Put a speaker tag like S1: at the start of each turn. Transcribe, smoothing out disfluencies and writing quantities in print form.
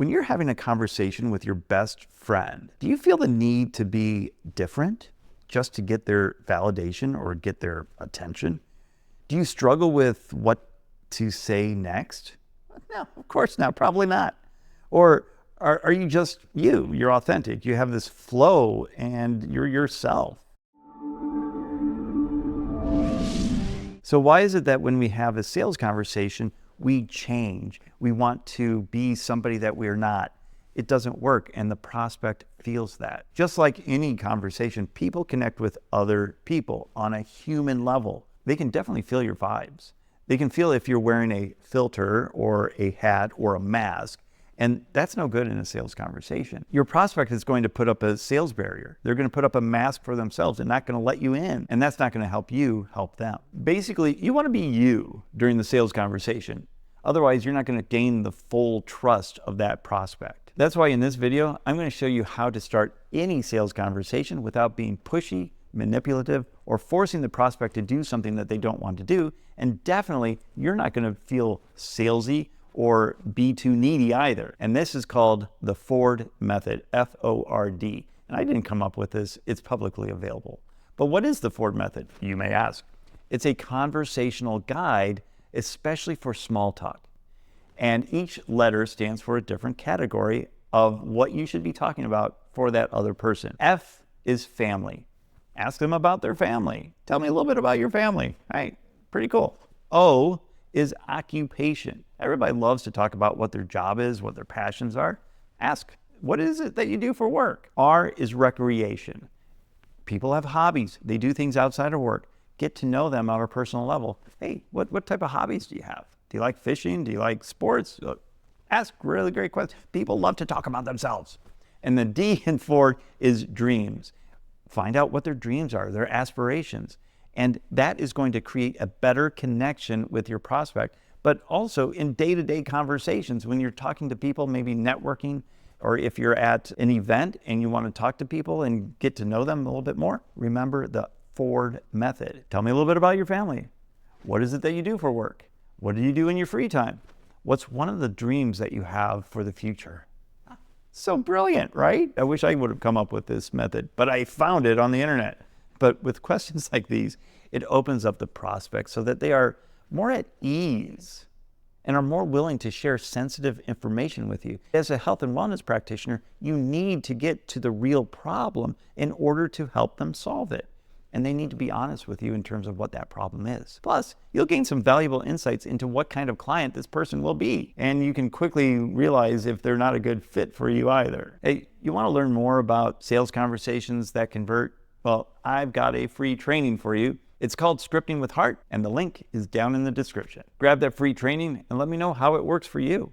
S1: When you're having a conversation with your best friend, do you feel the need to be different just to get their validation or get their attention? Do you struggle with what to say next? No, of course not, probably not. Or are you just you? You're authentic. You have this flow and you're yourself. So why is it that when we have a sales conversation, we change? We want to be somebody that we're not. It doesn't work, and the prospect feels that. Just like any conversation, people connect with other people on a human level. They can definitely feel your vibes. They can feel if you're wearing a filter or a hat or a mask, and that's no good in a sales conversation. Your prospect is going to put up a sales barrier. They're going to put up a mask for themselves and not going to let you in, and that's not going to help you help them. Basically, you want to be you during the sales conversation. Otherwise, you're not going to gain the full trust of that prospect. That's why in this video, I'm going to show you how to start any sales conversation without being pushy, manipulative, or forcing the prospect to do something that they don't want to do. And definitely, you're not going to feel salesy or be too needy either. And this is called the H.E.A.R.T method, F-O-R-D. And I didn't come up with this, it's publicly available. But what is the H.E.A.R.T method, you may ask? It's a conversational guide, especially for small talk. And each letter stands for a different category of what you should be talking about for that other person. F is family. Ask them about their family. Tell me a little bit about your family. Right? Pretty cool. O is occupation. Everybody loves to talk about what their job is, what their passions are. Ask, what is it that you do for work? R is recreation. People have hobbies. They do things outside of work. Get to know them on a personal level. Hey, what type of hobbies do you have? Do you like fishing? Do you like sports? Ask really great questions. People love to talk about themselves. And the D in H.E.A.R.T is dreams. Find out what their dreams are, their aspirations. And that is going to create a better connection with your prospect, but also in day-to-day conversations when you're talking to people, maybe networking, or if you're at an event and you want to talk to people and get to know them a little bit more, remember the H.E.A.R.T method. Tell me a little bit about your family. What is it that you do for work? What do you do in your free time? What's one of the dreams that you have for the future? So brilliant, right? I wish I would have come up with this method, but I found it on the internet. But with questions like these, it opens up the prospect so that they are more at ease and are more willing to share sensitive information with you. As a health and wellness practitioner, you need to get to the real problem in order to help them solve it. And they need to be honest with you in terms of what that problem is. Plus, you'll gain some valuable insights into what kind of client this person will be. And you can quickly realize if they're not a good fit for you either. Hey, you want to learn more about sales conversations that convert? Well, I've got a free training for you. It's called Scripting with H.E.A.R.T, and the link is down in the description. Grab that free training and let me know how it works for you.